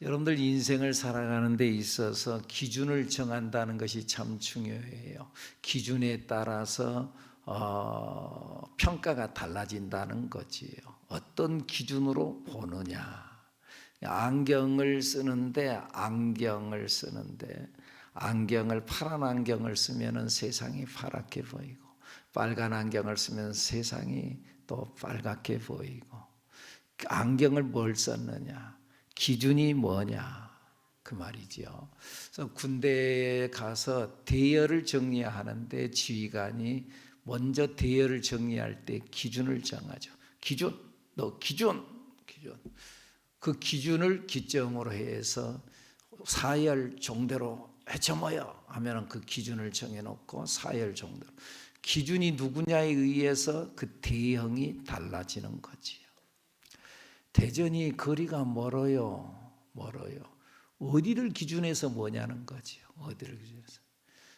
여러분들 인생을 살아가는 데 있어서 기준을 정한다는 것이 참 중요해요. 기준에 따라서 평가가 달라진다는 거지요. 어떤 기준으로 보느냐. 안경을 쓰는데 파란 안경을 쓰면 세상이 파랗게 보이고, 빨간 안경을 쓰면 세상이 또 빨갛게 보이고, 안경을 뭘 썼느냐, 기준이 뭐냐, 그 말이죠. 그래서 군대에 가서 대열을 정리하는데 지휘관이 먼저 대열을 정리할 때 기준을 정하죠. 기준. 그 기준을 기점으로 해서 사열 종대로 해쳐 모여 하면 그 기준을 정해놓고 사열 종대로, 기준이 누구냐에 의해서 그 대형이 달라지는 거지요. 대전이 거리가 멀어요. 어디를 기준해서 뭐냐는 거지요. 어디를 기준해서.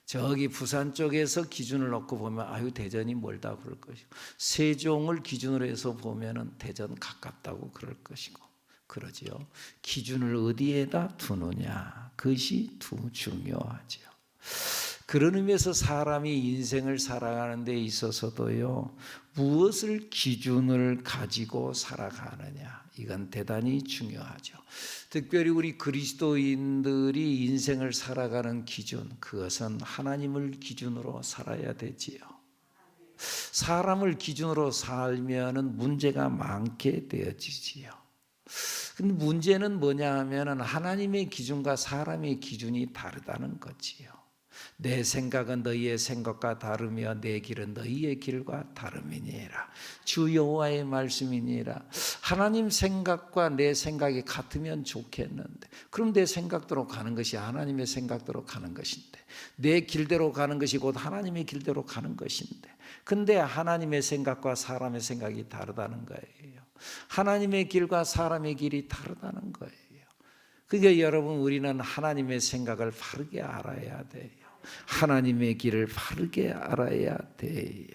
저기 부산 쪽에서 기준을 놓고 보면 아유 대전이 멀다 그럴 것이고, 세종을 기준으로 해서 보면은 대전 가깝다고 그럴 것이고, 그러지요. 기준을 어디에다 두느냐, 그것이 중요하지요. 그런 의미에서 사람이 인생을 살아가는 데 있어서도요, 무엇을 기준을 가지고 살아가느냐, 이건 대단히 중요하죠. 특별히 우리 그리스도인들이 인생을 살아가는 기준, 그것은 하나님을 기준으로 살아야 되지요. 사람을 기준으로 살면은 문제가 많게 되어지지요. 근데 문제는 뭐냐 하면은 하나님의 기준과 사람의 기준이 다르다는 거지요. 내 생각은 너희의 생각과 다르며 내 길은 너희의 길과 다름이니라. 주 여호와의 말씀이니라. 하나님 생각과 내 생각이 같으면 좋겠는데, 그럼 내 생각대로 가는 것이 하나님의 생각대로 가는 것인데, 내 길대로 가는 것이 곧 하나님의 길대로 가는 것인데, 근데 하나님의 생각과 사람의 생각이 다르다는 거예요. 하나님의 길과 사람의 길이 다르다는 거예요. 그러니까 여러분, 우리는 하나님의 생각을 바르게 알아야 돼요. 하나님의 길을 바르게 알아야 돼요.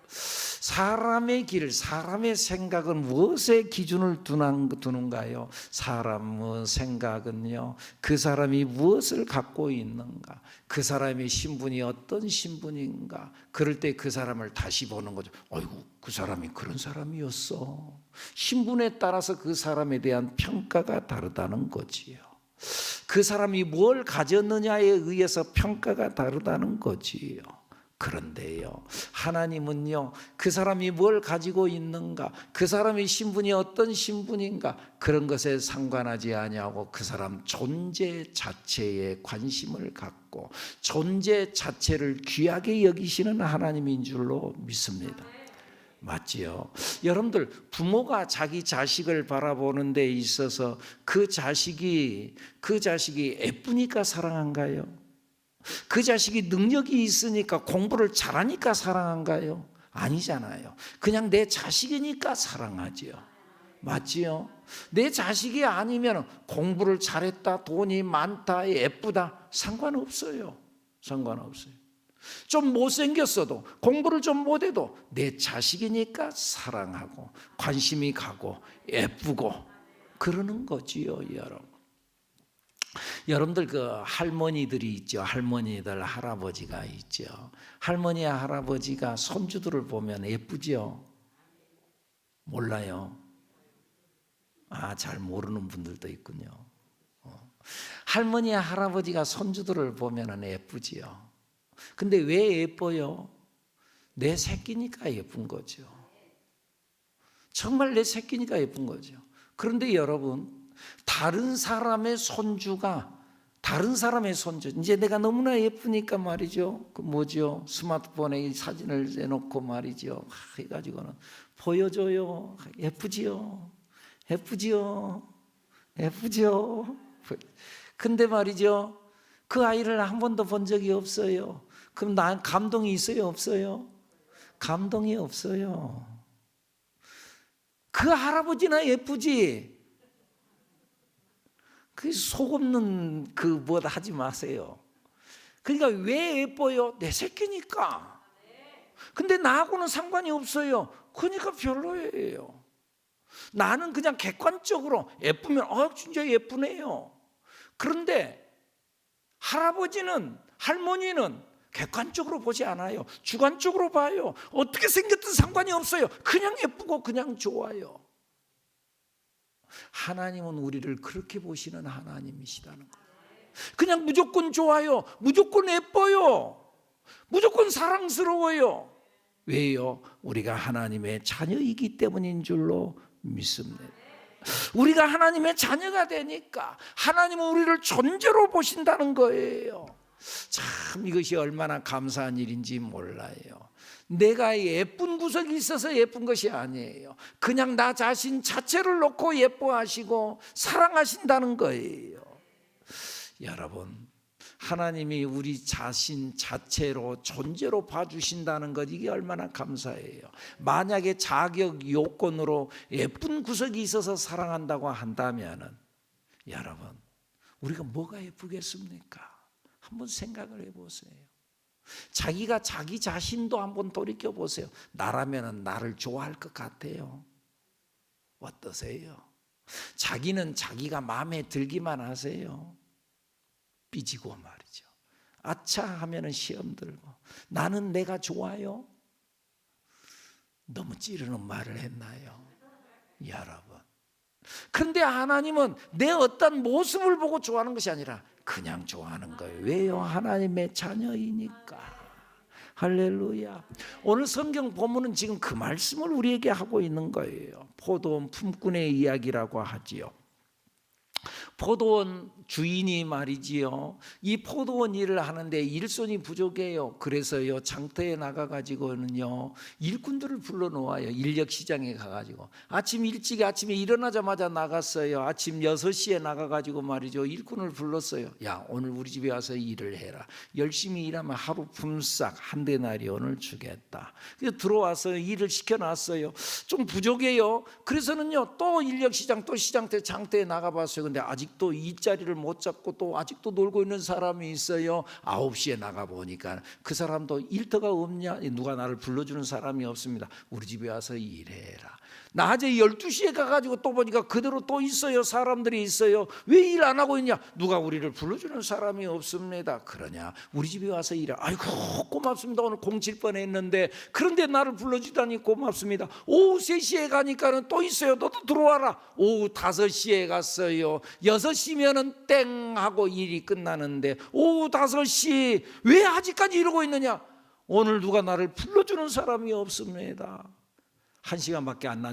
사람의 길, 사람의 생각은 무엇에 기준을 두는가요? 사람의 생각은요, 그 사람이 무엇을 갖고 있는가, 그 사람의 신분이 어떤 신분인가, 그럴 때 그 사람을 다시 보는 거죠. 아이고, 그 사람이 그런 사람이었어. 신분에 따라서 그 사람에 대한 평가가 다르다는 거지요. 그 사람이 뭘 가졌느냐에 의해서 평가가 다르다는 거지요. 그런데요, 하나님은요, 그 사람이 뭘 가지고 있는가, 그 사람의 신분이 어떤 신분인가, 그런 것에 상관하지 아니하고 그 사람 존재 자체에 관심을 갖고 존재 자체를 귀하게 여기시는 하나님인 줄로 믿습니다. 맞지요? 여러분들, 부모가 자기 자식을 바라보는 데 있어서 그 자식이 예쁘니까 사랑한가요? 그 자식이 능력이 있으니까 공부를 잘하니까 사랑한가요? 아니잖아요. 그냥 내 자식이니까 사랑하지요. 맞지요? 내 자식이 아니면 공부를 잘했다, 돈이 많다, 예쁘다, 상관없어요. 좀 못생겼어도, 공부를 좀 못해도 내 자식이니까 사랑하고 관심이 가고 예쁘고 그러는 거지요. 여러분들 그 할머니들이 있죠. 할머니들, 할아버지가 있죠. 할머니, 할아버지가 손주들을 보면 예쁘죠? 몰라요? 잘 모르는 분들도 있군요. 할머니, 할아버지가 손주들을 보면 예쁘지요. 근데 왜 예뻐요? 내 새끼니까 예쁜 거죠. 정말 내 새끼니까 예쁜 거죠. 그런데 여러분, 다른 사람의 손주, 이제 내가 너무나 예쁘니까 말이죠. 그 뭐죠? 스마트폰에 사진을 내놓고 말이죠. 해가지고는 보여줘요. 예쁘지요. 근데 말이죠, 그 아이를 한 번도 본 적이 없어요. 그럼 난 감동이 있어요, 없어요? 감동이 없어요. 그 할아버지나 예쁘지. 그 속 없는 그 뭐다 하지 마세요. 그러니까 왜 예뻐요? 내 새끼니까. 근데 나하고는 상관이 없어요. 그러니까 별로예요. 나는 그냥 객관적으로 예쁘면 진짜 예쁘네요. 그런데 할아버지는, 할머니는 객관적으로 보지 않아요. 주관적으로 봐요. 어떻게 생겼든 상관이 없어요. 그냥 예쁘고 그냥 좋아요. 하나님은 우리를 그렇게 보시는 하나님이시다는 거예요. 그냥 무조건 좋아요. 무조건 예뻐요. 무조건 사랑스러워요. 왜요? 우리가 하나님의 자녀이기 때문인 줄로 믿습니다. 우리가 하나님의 자녀가 되니까 하나님은 우리를 존재로 보신다는 거예요. 참 이것이 얼마나 감사한 일인지 몰라요. 내가 예쁜 구석이 있어서 예쁜 것이 아니에요. 그냥 나 자신 자체를 놓고 예뻐하시고 사랑하신다는 거예요. 여러분, 하나님이 우리 자신 자체로 존재로 봐주신다는 것, 이게 얼마나 감사해요. 만약에 자격 요건으로 예쁜 구석이 있어서 사랑한다고 한다면 여러분, 우리가 뭐가 예쁘겠습니까? 한번 생각을 해보세요. 자기가 자기 자신도 한번 돌이켜보세요. 나라면 나를 좋아할 것 같아요? 어떠세요? 자기는 자기가 마음에 들기만 하세요? 삐지고 말이죠. 아차 하면은 시험 들고. 나는 내가 좋아요? 너무 찌르는 말을 했나요? 여러분, 그런데 하나님은 내 어떤 모습을 보고 좋아하는 것이 아니라 그냥 좋아하는 거예요. 왜요? 하나님의 자녀이니까. 할렐루야. 오늘 성경 본문은 지금 그 말씀을 우리에게 하고 있는 거예요. 포도원 품꾼의 이야기라고 하지요. 포도원 주인이 말이지요, 이 포도원 일을 하는데 일손이 부족해요. 그래서요, 장터에 나가가지고는요, 일꾼들을 불러놓아요. 인력시장에 가가지고 아침 일찍, 아침에 일어나자마자 나갔어요. 아침 6시에 나가가지고 말이죠, 일꾼을 불렀어요. 야, 오늘 우리 집에 와서 일을 해라. 열심히 일하면 하루 품삯 한 데나리온을 주겠다. 그래서 들어와서 일을 시켜놨어요. 좀 부족해요. 그래서는요, 또 인력시장, 또 시장터, 장터에 나가봤어요. 근데 아직도 이 자리를 못 잡고 또 아직도 놀고 있는 사람이 있어요. 9시에 나가보니까 그 사람도 일터가 없냐? 누가 나를 불러주는 사람이 없습니다. 우리 집에 와서 일해라. 낮에 12시에 가가지고 또 보니까 그대로 또 있어요. 사람들이 있어요. 왜 일 안 하고 있냐? 누가 우리를 불러주는 사람이 없습니다. 그러냐? 우리 집에 와서 일해. 아이고 고맙습니다. 오늘 공칠 뻔했는데 그런데 나를 불러주다니 고맙습니다. 오후 3시에 가니까는 또 있어요. 너도 들어와라. 오후 5시에 갔어요. 6시면은 땡 하고 일이 끝나는데 오후 5시 왜 아직까지 이러고 있느냐? 오늘 누가 나를 불러주는 사람이 없습니다. 1시간밖에 안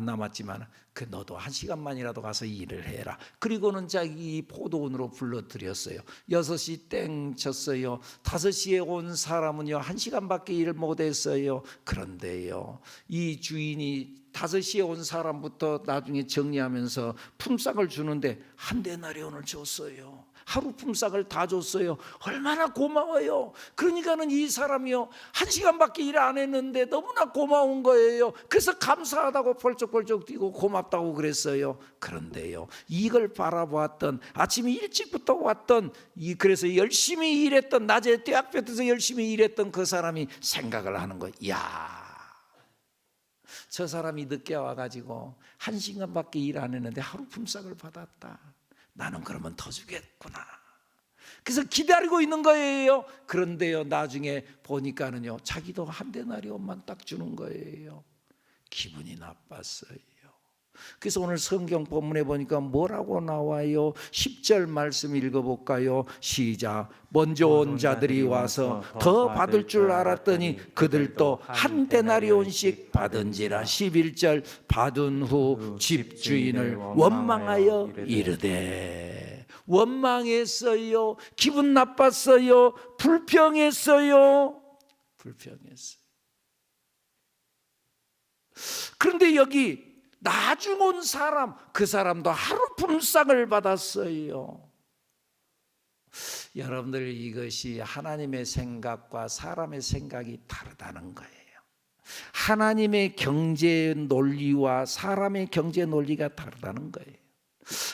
남았지만 그 너도 1시간만이라도 가서 일을 해라. 그리고는 자기 포도원으로 불러들였어요. 6시 땡 쳤어요. 5시에 온 사람은요 1시간밖에 일을 못했어요. 그런데요, 이 주인이 5시에 온 사람부터 나중에 정리하면서 품삯을 주는데 한 데나리온을 줬어요. 하루 품삯을 다 줬어요. 얼마나 고마워요. 그러니까는 이 사람이요 1시간밖에 일 안 했는데 너무나 고마운 거예요. 그래서 감사하다고 펄쩍펄쩍 뛰고 고맙다고 그랬어요. 그런데요, 이걸 바라보았던, 아침에 일찍부터 왔던, 그래서 열심히 일했던, 낮에 떼약볕에서 열심히 일했던 그 사람이 생각을 하는 거예요. 이야, 저 사람이 늦게 와가지고 1시간밖에 일 안 했는데 하루 품삯을 받았다. 나는 그러면 더 주겠구나. 그래서 기다리고 있는 거예요. 그런데요, 나중에 보니까는요, 자기도 한 데나리온만 딱 주는 거예요. 기분이 나빴어요. 그래서 오늘 성경 본문에 보니까 뭐라고 나와요? 10절 말씀 읽어볼까요? 시작. 먼저 온 자들이 와서 더 받을 줄 알았더니 그들도 한 데나리온씩 받은지라. 11절. 받은 후 집주인을 원망하여 이르되. 원망했어요. 기분 나빴어요. 불평했어요. 그런데 여기 나중 온 사람, 그 사람도 하루 품삯을 받았어요. 여러분들, 이것이 하나님의 생각과 사람의 생각이 다르다는 거예요. 하나님의 경제 논리와 사람의 경제 논리가 다르다는 거예요.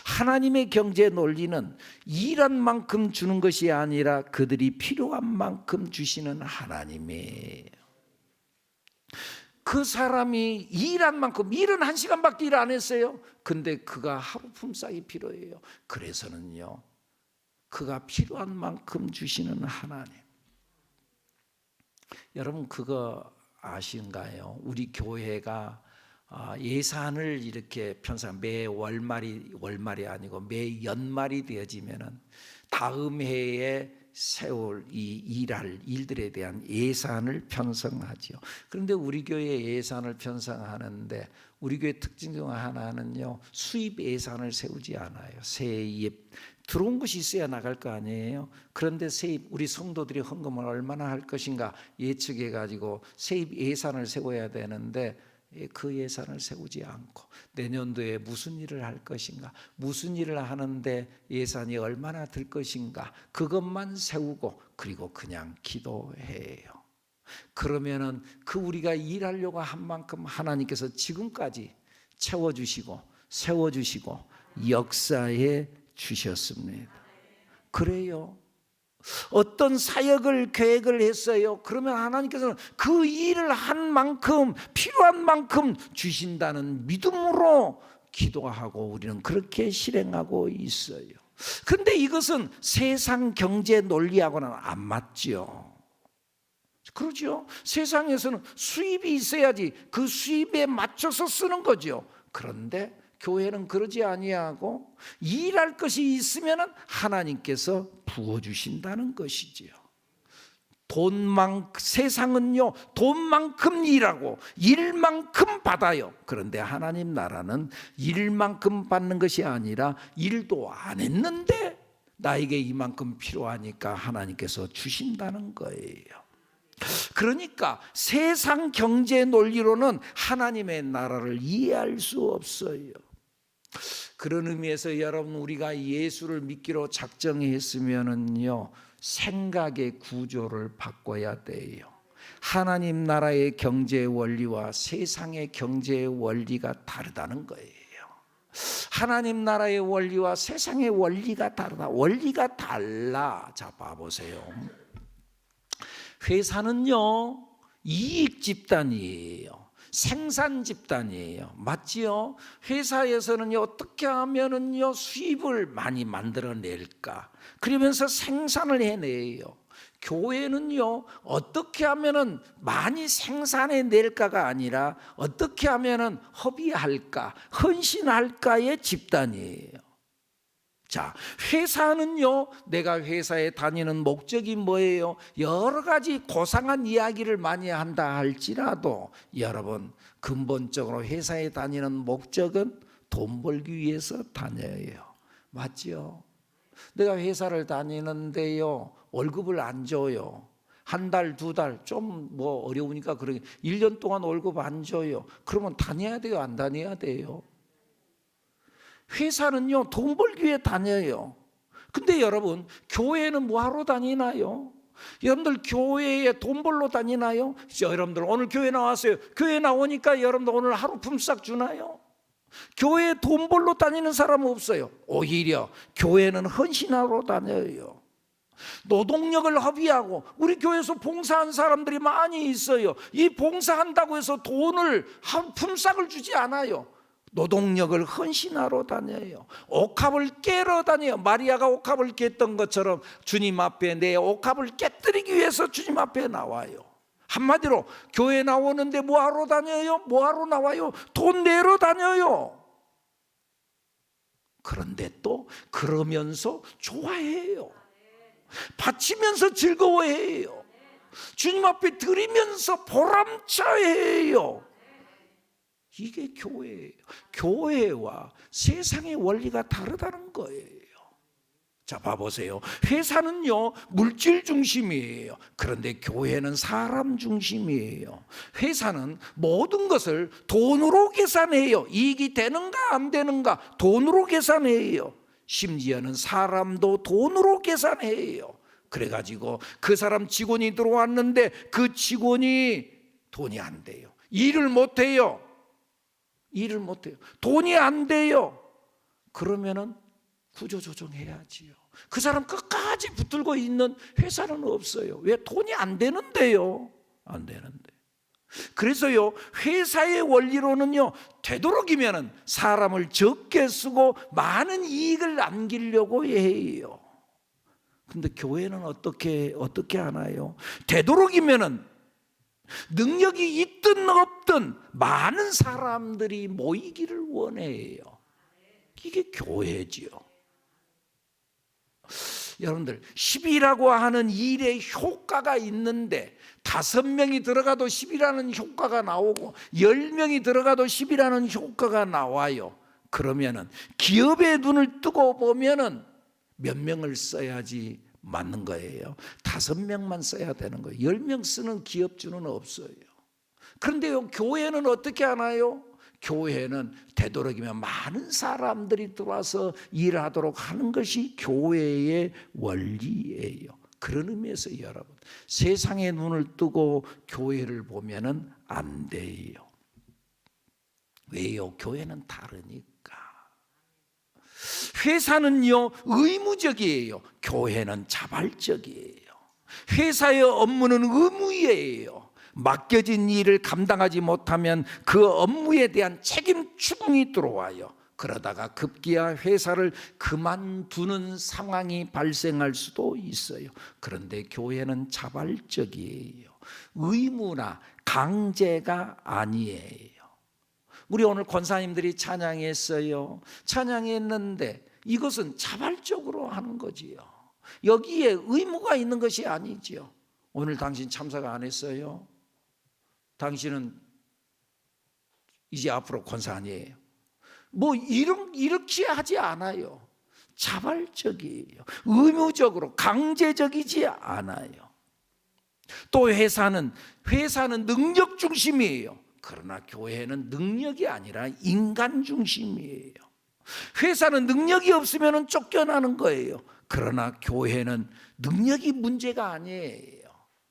하나님의 경제 논리는 일한 만큼 주는 것이 아니라 그들이 필요한 만큼 주시는 하나님이에요. 그 사람이 일한 만큼, 일은 1시간밖에 일 안 했어요. 근데 그가 하루 품삯이 필요해요. 그래서는요, 그가 필요한 만큼 주시는 하나님. 여러분 그거 아신가요? 우리 교회가 예산을 이렇게 편성, 매 월말이 아니고 매 연말이 되어지면은 다음 해에 세울 일할 일들에 대한 예산을 편성하지요. 그런데 우리 교회 예산을 편성하는데 우리 교회 특징 중 하나는요, 수입 예산을 세우지 않아요. 세입 들어온 것이 있어야 나갈 거 아니에요. 그런데 세입, 우리 성도들이 헌금을 얼마나 할 것인가 예측해 가지고 세입 예산을 세워야 되는데 그 예산을 세우지 않고 내년도에 무슨 일을 할 것인가, 무슨 일을 하는데 예산이 얼마나 들 것인가, 그것만 세우고 그리고 그냥 기도해요. 그러면은 그 우리가 일하려고 한 만큼 하나님께서 지금까지 채워주시고 세워주시고 역사해 주셨습니다. 그래요. 어떤 사역을 계획을 했어요. 그러면 하나님께서는 그 일을 한 만큼, 필요한 만큼 주신다는 믿음으로 기도하고 우리는 그렇게 실행하고 있어요. 그런데 이것은 세상 경제 논리하고는 안 맞죠. 그렇죠. 세상에서는 수입이 있어야지 그 수입에 맞춰서 쓰는 거죠. 그런데 교회는 그러지 아니하고 일할 것이 있으면 하나님께서 부어주신다는 것이지요. 세상은요, 돈만큼 일하고 일만큼 받아요. 그런데 하나님 나라는 일만큼 받는 것이 아니라 일도 안 했는데 나에게 이만큼 필요하니까 하나님께서 주신다는 거예요. 그러니까 세상 경제 논리로는 하나님의 나라를 이해할 수 없어요. 그런 의미에서 여러분, 우리가 예수를 믿기로 작정했으면은요, 생각의 구조를 바꿔야 돼요. 하나님 나라의 경제 원리와 세상의 경제 원리가 다르다는 거예요. 하나님 나라의 원리와 세상의 원리가 다르다. 원리가 달라. 자, 봐보세요. 회사는요, 이익 집단이에요. 생산 집단이에요. 맞지요? 회사에서는요, 어떻게 하면은요, 수입을 많이 만들어낼까? 그러면서 생산을 해내요. 교회는요, 어떻게 하면은 많이 생산해낼까가 아니라 어떻게 하면은 허비할까, 헌신할까의 집단이에요. 자, 회사는요, 내가 회사에 다니는 목적이 뭐예요? 여러 가지 고상한 이야기를 많이 한다 할지라도 여러분, 근본적으로 회사에 다니는 목적은 돈 벌기 위해서 다녀요. 맞죠? 내가 회사를 다니는데요, 월급을 안 줘요. 한 달, 두 달, 좀 뭐 어려우니까 그러게 1년 동안 월급 안 줘요. 그러면 다녀야 돼요? 안 다녀야 돼요? 회사는요, 돈 벌기 위해 다녀요. 근데 여러분, 교회는 뭐하러 다니나요? 여러분들 교회에 돈 벌러 다니나요? 여러분들 오늘 교회 나왔어요. 교회 나오니까 여러분들 오늘 하루 품삯 주나요? 교회에 돈 벌러 다니는 사람은 없어요. 오히려 교회는 헌신하러 다녀요. 노동력을 허비하고, 우리 교회에서 봉사한 사람들이 많이 있어요. 이 봉사한다고 해서 돈을 품삯을 주지 않아요. 노동력을 헌신하러 다녀요. 옥합을 깨러 다녀요. 마리아가 옥합을 깼던 것처럼 주님 앞에 내 옥합을 깨뜨리기 위해서 주님 앞에 나와요. 한마디로 교회 나오는데 뭐하러 다녀요? 뭐하러 나와요? 돈 내러 다녀요. 그런데 또 그러면서 좋아해요. 바치면서 즐거워해요. 주님 앞에 드리면서 보람차해요. 이게 교회예요. 교회와 세상의 원리가 다르다는 거예요. 자, 봐보세요. 회사는요, 물질 중심이에요. 그런데 교회는 사람 중심이에요. 회사는 모든 것을 돈으로 계산해요. 이익이 되는가 안 되는가 돈으로 계산해요. 심지어는 사람도 돈으로 계산해요. 그래가지고 그 사람 직원이 들어왔는데 그 직원이 돈이 안 돼요. 일을 못해요. 돈이 안 돼요. 그러면은 구조조정해야지요. 그 사람 끝까지 붙들고 있는 회사는 없어요. 왜? 돈이 안 되는데요. 안 되는데. 그래서요, 회사의 원리로는요, 되도록이면 사람을 적게 쓰고 많은 이익을 남기려고 해요. 근데 교회는 어떻게 하나요? 되도록이면 능력이 있든 없든 많은 사람들이 모이기를 원해요. 이게 교회지요. 여러분들, 10이라고 하는 일에 효과가 있는데 5명이 들어가도 10이라는 효과가 나오고 10명이 들어가도 10이라는 효과가 나와요. 그러면은 기업의 눈을 뜨고 보면은 몇 명을 써야지 맞는 거예요. 5명만 써야 되는 거예요. 10명 쓰는 기업주는 없어요. 그런데요, 교회는 어떻게 하나요? 교회는 되도록이면 많은 사람들이 들어와서 일하도록 하는 것이 교회의 원리예요. 그런 의미에서 여러분, 세상의 눈을 뜨고 교회를 보면은 안 돼요. 왜요? 교회는 다르니까. 회사는요, 의무적이에요. 교회는 자발적이에요. 회사의 업무는 의무예요. 맡겨진 일을 감당하지 못하면 그 업무에 대한 책임 추궁이 들어와요. 그러다가 급기야 회사를 그만두는 상황이 발생할 수도 있어요. 그런데 교회는 자발적이에요. 의무나 강제가 아니에요. 우리 오늘 권사님들이 찬양했어요. 찬양했는데 이것은 자발적으로 하는 거지요. 여기에 의무가 있는 것이 아니지요. 오늘 당신 참석 안 했어요? 당신은 이제 앞으로 권사 아니에요. 뭐 이렇게 하지 않아요. 자발적이에요. 의무적으로, 강제적이지 않아요. 또 회사는 능력 중심이에요. 그러나 교회는 능력이 아니라 인간 중심이에요. 회사는 능력이 없으면 쫓겨나는 거예요. 그러나 교회는 능력이 문제가 아니에요.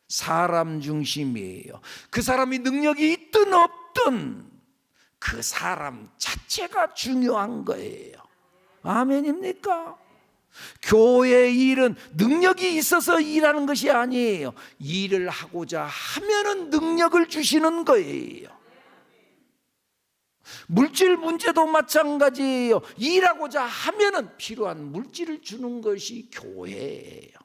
사람 중심이에요. 그 사람이 능력이 있든 없든 그 사람 자체가 중요한 거예요. 아멘입니까? 교회의 일은 능력이 있어서 일하는 것이 아니에요. 일을 하고자 하면은 능력을 주시는 거예요. 물질 문제도 마찬가지예요. 일하고자 하면은 필요한 물질을 주는 것이 교회예요.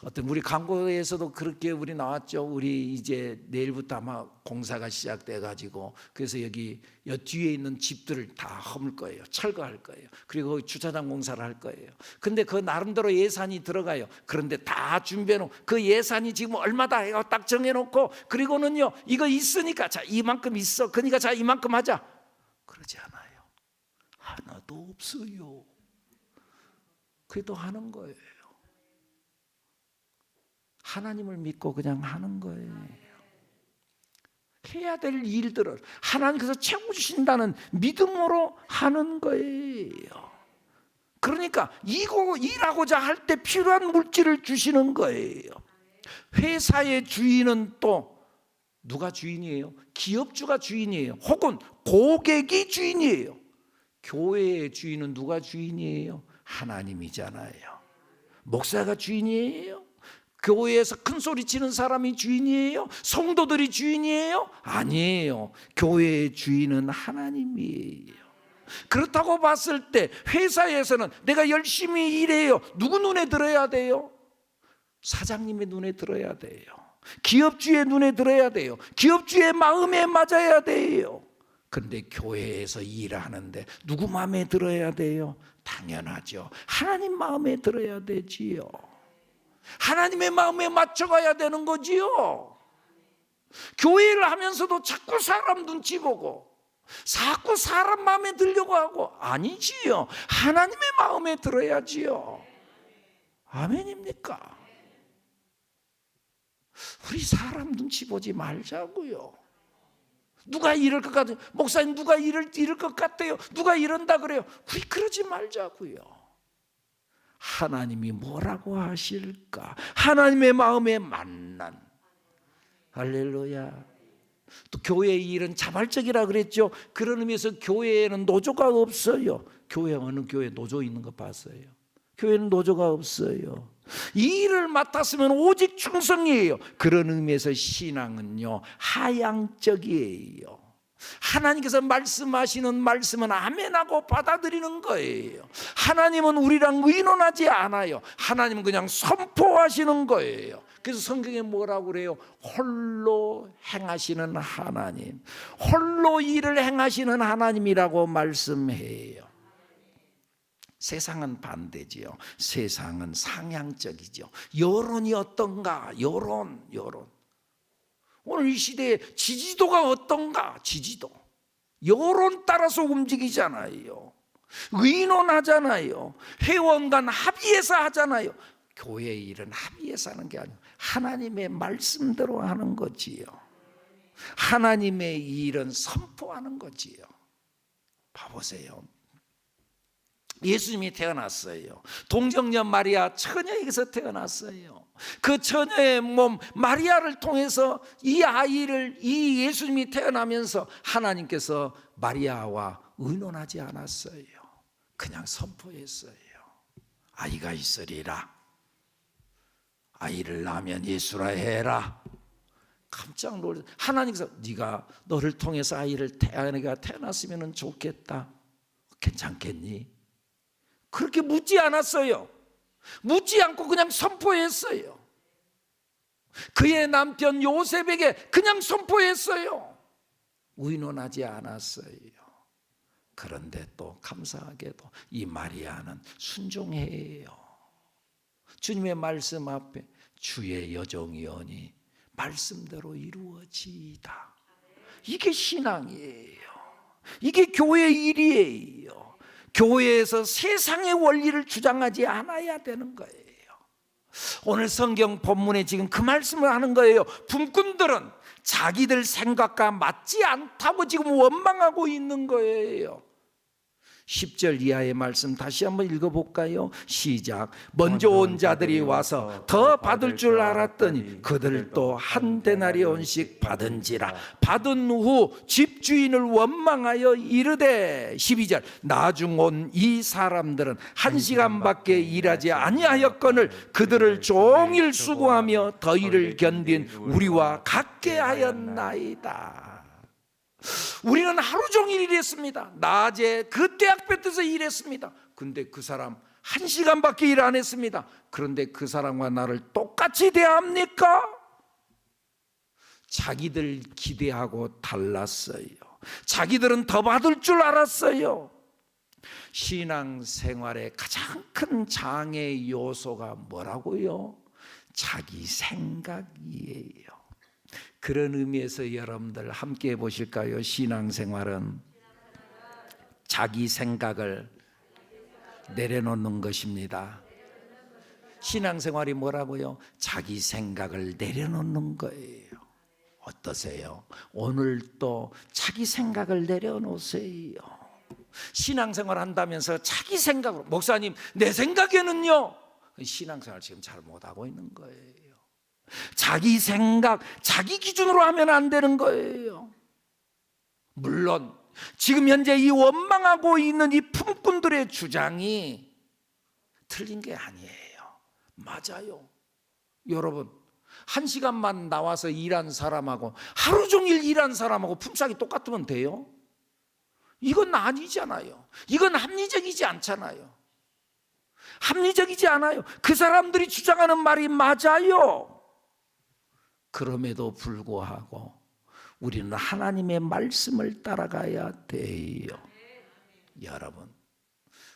어떤 우리 광고에서도 그렇게 우리 나왔죠. 우리 이제 내일부터 아마 공사가 시작돼 가지고 그래서 여기 뒤에 있는 집들을 다 허물 거예요. 철거할 거예요. 그리고 주차장 공사를 할 거예요. 근데 그 나름대로 예산이 들어가요. 그런데 다 준비해 놓고 그 예산이 지금 얼마다 해요. 딱 정해 놓고 그리고는요, 이거 있으니까 자 이만큼 있어. 그러니까 자 이만큼 하자. 그러지 않아요. 하나도 없어요. 그래도 하는 거예요. 하나님을 믿고 그냥 하는 거예요. 해야 될 일들을 하나님께서 채워주신다는 믿음으로 하는 거예요. 그러니까 이거 일하고자 할 때 필요한 물질을 주시는 거예요. 회사의 주인은 또 누가 주인이에요? 기업주가 주인이에요. 혹은 고객이 주인이에요. 교회의 주인은 누가 주인이에요? 하나님이잖아요. 목사가 주인이에요? 교회에서 큰 소리 치는 사람이 주인이에요? 성도들이 주인이에요? 아니에요. 교회의 주인은 하나님이에요. 그렇다고 봤을 때 회사에서는 내가 열심히 일해요. 누구 눈에 들어야 돼요? 사장님의 눈에 들어야 돼요. 기업주의 눈에 들어야 돼요. 기업주의 마음에 맞아야 돼요. 그런데 교회에서 일하는데 누구 마음에 들어야 돼요? 당연하죠. 하나님 마음에 들어야 되지요. 하나님의 마음에 맞춰가야 되는 거지요. 교회를 하면서도 자꾸 사람 눈치 보고 자꾸 사람 마음에 들려고 하고 아니지요. 하나님의 마음에 들어야지요. 아멘입니까? 우리 사람 눈치 보지 말자고요. 누가 이럴 것 같아요? 목사님 누가 이럴 것 같아요? 누가 이런다 그래요? 우리 그러지 말자고요. 하나님이 뭐라고 하실까? 하나님의 마음에 맞는. 할렐루야. 또 교회의 일은 자발적이라 그랬죠. 그런 의미에서 교회에는 노조가 없어요. 교회 어느 교회 노조 있는 거 봤어요? 교회는 노조가 없어요. 이 일을 맡았으면 오직 충성이에요. 그런 의미에서 신앙은요, 하향적이에요. 하나님께서 말씀하시는 말씀은 아멘하고 받아들이는 거예요. 하나님은 우리랑 의논하지 않아요. 하나님은 그냥 선포하시는 거예요. 그래서 성경에 뭐라고 그래요? 홀로 행하시는 하나님, 홀로 일을 행하시는 하나님이라고 말씀해요. 세상은 반대지요. 세상은 상향적이죠. 여론이 어떤가? 여론. 오늘 이 시대에 지지도가 어떤가? 지지도. 여론 따라서 움직이잖아요. 의논하잖아요. 회원 간 합의해서 하잖아요. 교회 일은 합의해서 하는 게 아니고 하나님의 말씀대로 하는 거지요. 하나님의 일은 선포하는 거지요. 봐보세요. 예수님이 태어났어요. 동정녀 마리아 처녀에게서 태어났어요. 그 처녀의 몸 마리아를 통해서 이 예수님이 태어나면서 하나님께서 마리아와 의논하지 않았어요. 그냥 선포했어요. 아이가 있으리라. 아이를 낳으면 예수라 해라. 깜짝 놀랐어요. 하나님께서 네가 너를 통해서 아이가 태어났으면 좋겠다. 괜찮겠니? 그렇게 묻지 않았어요. 묻지 않고 그냥 선포했어요. 그의 남편 요셉에게 그냥 선포했어요. 의논하지 않았어요. 그런데 또 감사하게도 이 마리아는 순종해요. 주님의 말씀 앞에 주의 여종이오니 말씀대로 이루어지이다. 이게 신앙이에요. 이게 교회의 일이에요. 교회에서 세상의 원리를 주장하지 않아야 되는 거예요. 오늘 성경 본문에 지금 그 말씀을 하는 거예요. 분꾼들은 자기들 생각과 맞지 않다고 지금 원망하고 있는 거예요. 10절 이하의 말씀 다시 한번 읽어볼까요? 시작. 먼저 온 자들이 와서 더 받을 줄 알았더니 그들도 한 데나리온씩 받은지라. 받은 후 집주인을 원망하여 이르되 12절 나중 온 이 사람들은 1시간밖에 일하지 아니하였거늘 그들을 종일 수고하며 더위를 견딘 우리와 같게 하였나이다. 우리는 하루 종일 일했습니다. 낮에 그 떼약볕에서 일했습니다. 근데 그 사람 1시간밖에 일 안 했습니다. 그런데 그 사람과 나를 똑같이 대합니까? 자기들 기대하고 달랐어요. 자기들은 더 받을 줄 알았어요. 신앙생활의 가장 큰 장애 요소가 뭐라고요? 자기 생각이에요. 그런 의미에서 여러분들 함께 해보실까요? 신앙생활은 자기 생각을 내려놓는 것입니다. 신앙생활이 뭐라고요? 자기 생각을 내려놓는 거예요. 어떠세요? 오늘 또 자기 생각을 내려놓으세요. 신앙생활 한다면서 자기 생각으로, 목사님 내 생각에는요, 신앙생활 지금 잘 못하고 있는 거예요. 자기 생각, 자기 기준으로 하면 안 되는 거예요. 물론 지금 현재 이 원망하고 있는 이 품꾼들의 주장이 틀린 게 아니에요. 맞아요. 여러분 1시간만 나와서 일한 사람하고 하루 종일 일한 사람하고 품삯이 똑같으면 돼요? 이건 아니잖아요. 이건 합리적이지 않잖아요. 합리적이지 않아요. 그 사람들이 주장하는 말이 맞아요. 그럼에도 불구하고 우리는 하나님의 말씀을 따라가야 돼요. 여러분,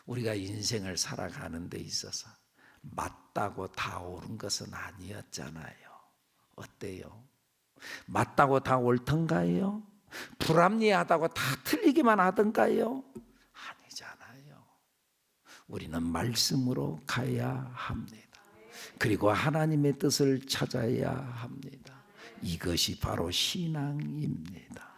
우리가 인생을 살아가는 데 있어서 맞다고 다 옳은 것은 아니었잖아요. 어때요? 맞다고 다 옳던가요? 불합리하다고 다 틀리기만 하던가요? 아니잖아요. 우리는 말씀으로 가야 합니다. 그리고 하나님의 뜻을 찾아야 합니다. 이것이 바로 신앙입니다.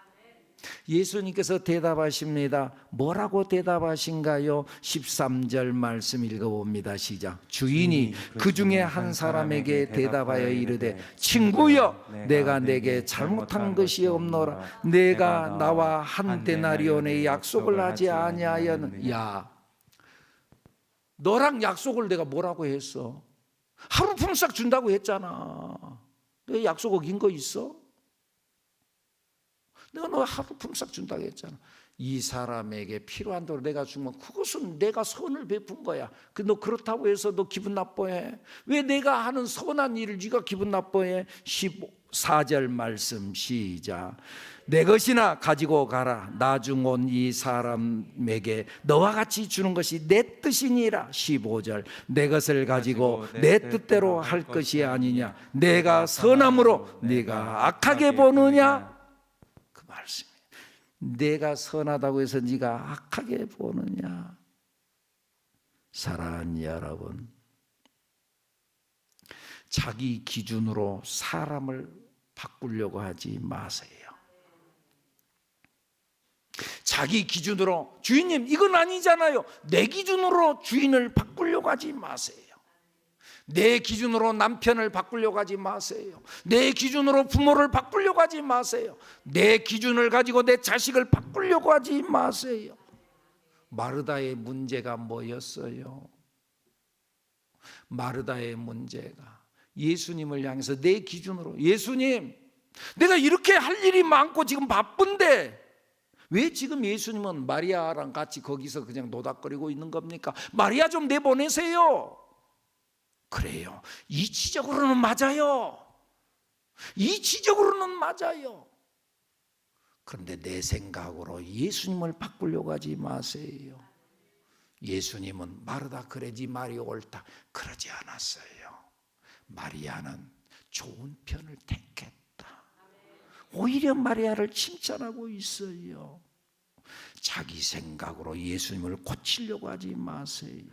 예수님께서 대답하십니다. 뭐라고 대답하신가요? 13절 말씀 읽어봅니다. 시작. 주인이 그 중에 한 사람에게 대답하여 이르되 친구여 내가 내게 잘못한 것이 없노라. 내가 나와 한 데나리온의 약속을 하지 아니하였느냐. 너랑 약속을 내가 뭐라고 했어? 하루 품삯 준다고 했잖아. 내 약속 어긴 거 있어? 내가 너 하루 품삯 준다고 했잖아. 이 사람에게 필요한 대로 내가 주면 그것은 내가 선을 베푼 거야. 너 그렇다고 해서 너 기분 나빠해? 왜 내가 하는 선한 일을 네가 기분 나빠해? 14절 말씀 시작. 내 것이나 가지고 가라. 나중 온 이 사람에게 너와 같이 주는 것이 내 뜻이니라. 15절. 내 것을 가지고 내 뜻대로 할 것이 아니냐. 내가 선함으로 네가 악하게 보느냐. 그 말씀이에요. 내가 선하다고 해서 네가 악하게 보느냐. 사랑하는 여러분, 자기 기준으로 사람을 바꾸려고 하지 마세요. 자기 기준으로 주인님 이건 아니잖아요. 내 기준으로 주인을 바꾸려고 하지 마세요. 내 기준으로 남편을 바꾸려고 하지 마세요. 내 기준으로 부모를 바꾸려고 하지 마세요. 내 기준을 가지고 내 자식을 바꾸려고 하지 마세요. 마르다의 문제가 뭐였어요? 마르다의 문제가 예수님을 향해서 내 기준으로, 예수님 내가 이렇게 할 일이 많고 지금 바쁜데 왜 지금 예수님은 마리아랑 같이 거기서 그냥 노닥거리고 있는 겁니까? 마리아 좀 내보내세요. 그래요. 이치적으로는 맞아요. 이치적으로는 맞아요. 그런데 내 생각으로 예수님을 바꾸려고 하지 마세요. 예수님은 마르다 그러지 마리아 옳다 그러지 않았어요. 마리아는 좋은 편을 택했다. 오히려 마리아를 칭찬하고 있어요. 자기 생각으로 예수님을 고치려고 하지 마세요.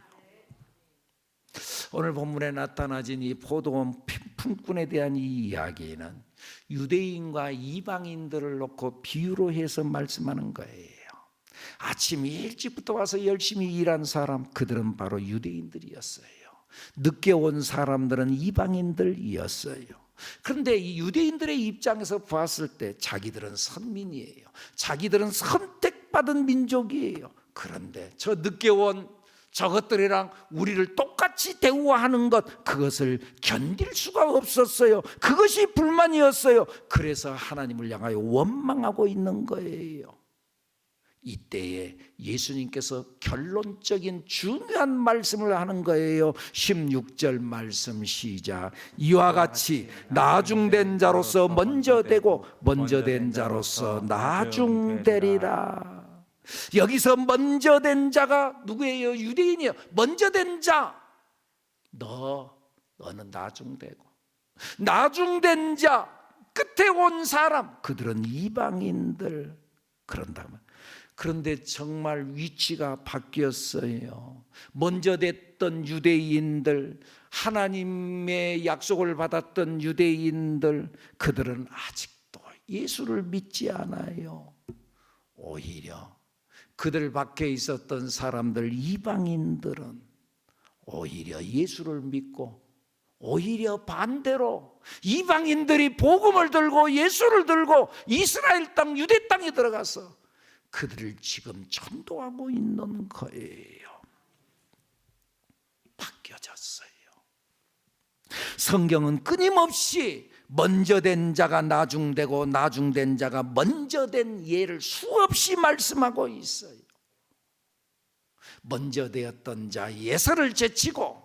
오늘 본문에 나타나진 이 포도원 품꾼에 대한 이 이야기는 유대인과 이방인들을 놓고 비유로 해서 말씀하는 거예요. 아침 일찍부터 와서 열심히 일한 사람, 그들은 바로 유대인들이었어요. 늦게 온 사람들은 이방인들이었어요. 그런데 이 유대인들의 입장에서 봤을 때 자기들은 선민이에요. 자기들은 선택받은 민족이에요. 그런데 저 늦게 온 저것들이랑 우리를 똑같이 대우하는 것, 그것을 견딜 수가 없었어요. 그것이 불만이었어요. 그래서 하나님을 향하여 원망하고 있는 거예요. 이때에 예수님께서 결론적인 중요한 말씀을 하는 거예요. 16절 말씀 시작. 이와 같이 나중된 자로서 먼저 되고 먼저 된 자로서 나중되리라. 여기서 먼저 된 자가 누구예요? 유대인이에요. 먼저 된 자, 너는 나중되고, 나중된 자, 끝에 온 사람, 그들은 이방인들. 그런다면, 그런데 정말 위치가 바뀌었어요. 먼저 됐던 유대인들, 하나님의 약속을 받았던 유대인들, 그들은 아직도 예수를 믿지 않아요. 오히려 그들 밖에 있었던 사람들, 이방인들은 오히려 예수를 믿고, 오히려 반대로 이방인들이 복음을 들고 예수를 들고 이스라엘 땅, 유대 땅에 들어가서 그들을 지금 전도하고 있는 거예요. 바뀌어졌어요. 성경은 끊임없이 먼저 된 자가 나중되고 나중된 자가 먼저 된 예를 수없이 말씀하고 있어요. 먼저 되었던 자 예서를 제치고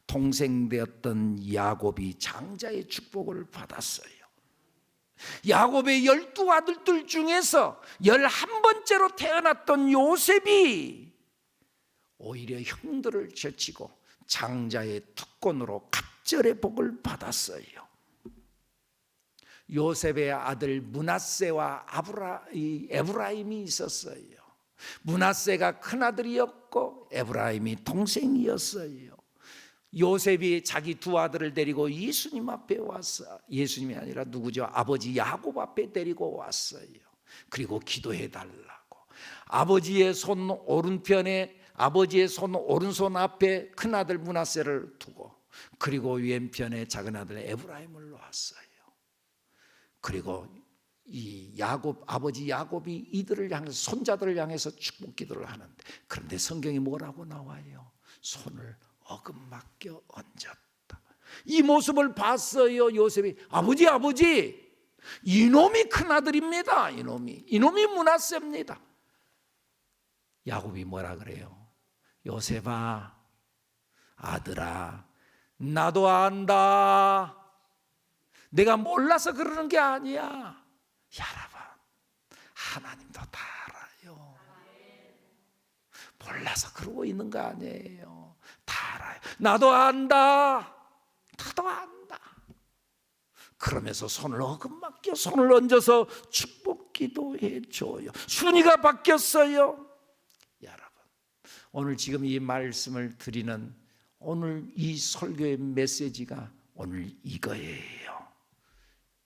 동생 되었던 야곱이 장자의 축복을 받았어요. 야곱의 12아들들 중에서 11번째로 태어났던 요셉이 오히려 형들을 제치고 장자의 특권으로 갑절의 복을 받았어요. 요셉의 아들 므낫세와 에브라임이 있었어요. 므낫세가 큰아들이었고 에브라임이 동생이었어요. 요셉이 자기 두 아들을 데리고 예수님 앞에 왔어요. 예수님이 아니라 누구죠? 아버지 야곱 앞에 데리고 왔어요. 그리고 기도해 달라고. 아버지의 손 오른편에, 아버지의 손 오른손 앞에 큰아들 므낫세를 두고, 그리고 왼편에 작은아들 에브라임을 놓았어요. 그리고 이 야곱, 아버지 야곱이 이들을 향해서, 손자들을 향해서 축복 기도를 하는데, 그런데 성경이 뭐라고 나와요? 손을 어긋맞겨 얹었다. 이 모습을 봤어요. 요셉이. 아버지, 이놈이 큰아들입니다. 이놈이 므낫세입니다. 야곱이 뭐라 그래요? 요셉아, 아들아, 나도 안다. 내가 몰라서 그러는 게 아니야. 여러분, 하나님도 다 알아요. 몰라서 그러고 있는 거 아니에요. 다 알아요. 나도 안다. 그러면서 손을 어긋맞겨 손을 얹어서 축복 기도해 줘요. 순위가 바뀌었어요. 여러분, 오늘 지금 이 말씀을 드리는 오늘 이 설교의 메시지가 오늘 이거예요.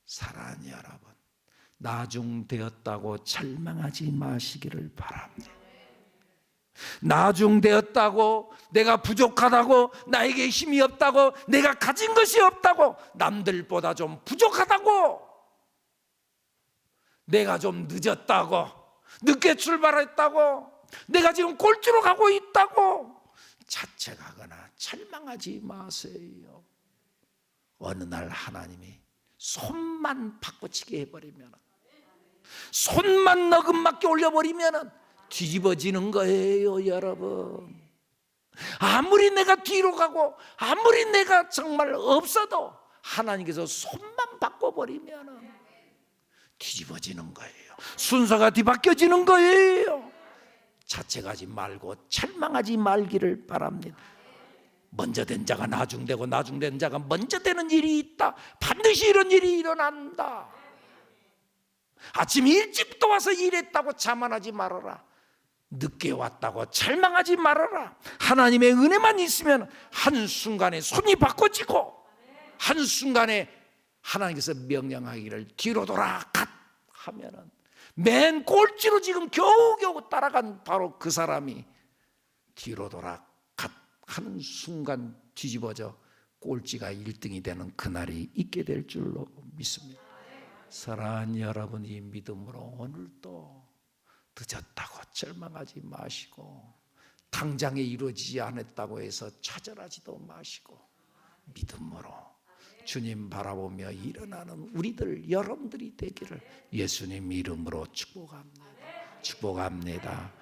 사랑하는 여러분, 나중되었다고 절망하지 마시기를 바랍니다. 나중되었다고, 내가 부족하다고, 나에게 힘이 없다고, 내가 가진 것이 없다고, 남들보다 좀 부족하다고, 내가 좀 늦었다고, 늦게 출발했다고, 내가 지금 꼴찌로 가고 있다고 자책하거나 절망하지 마세요. 어느 날 하나님이 손만 바꿔치기 해버리면, 손만 어긋맞게 올려버리면 뒤집어지는 거예요. 여러분, 아무리 내가 뒤로 가고 아무리 내가 정말 없어도 하나님께서 손만 바꿔버리면 뒤집어지는 거예요. 순서가 뒤바뀌어지는 거예요. 자책하지 말고 절망하지 말기를 바랍니다. 먼저 된 자가 나중되고 나중된 자가 먼저 되는 일이 있다. 반드시 이런 일이 일어난다. 아침 일찍부터 와서 일했다고 자만하지 말아라. 늦게 왔다고 절망하지 말아라. 하나님의 은혜만 있으면 한순간에 손이 바꿔지고, 한순간에 하나님께서 명령하기를 뒤로 돌아 갓 하면은 맨 꼴찌로 지금 겨우겨우 따라간 바로 그 사람이 뒤로 돌아 갓 하는 순간 뒤집어져 꼴찌가 1등이 되는 그날이 있게 될 줄로 믿습니다. 사랑하는 여러분, 이 믿음으로 오늘도 늦었다고 절망하지 마시고, 당장에 이루어지지 않았다고 해서 좌절하지도 마시고, 믿음으로 주님 바라보며 일어나는 우리들, 여러분들이 되기를 예수님 이름으로 축복합니다.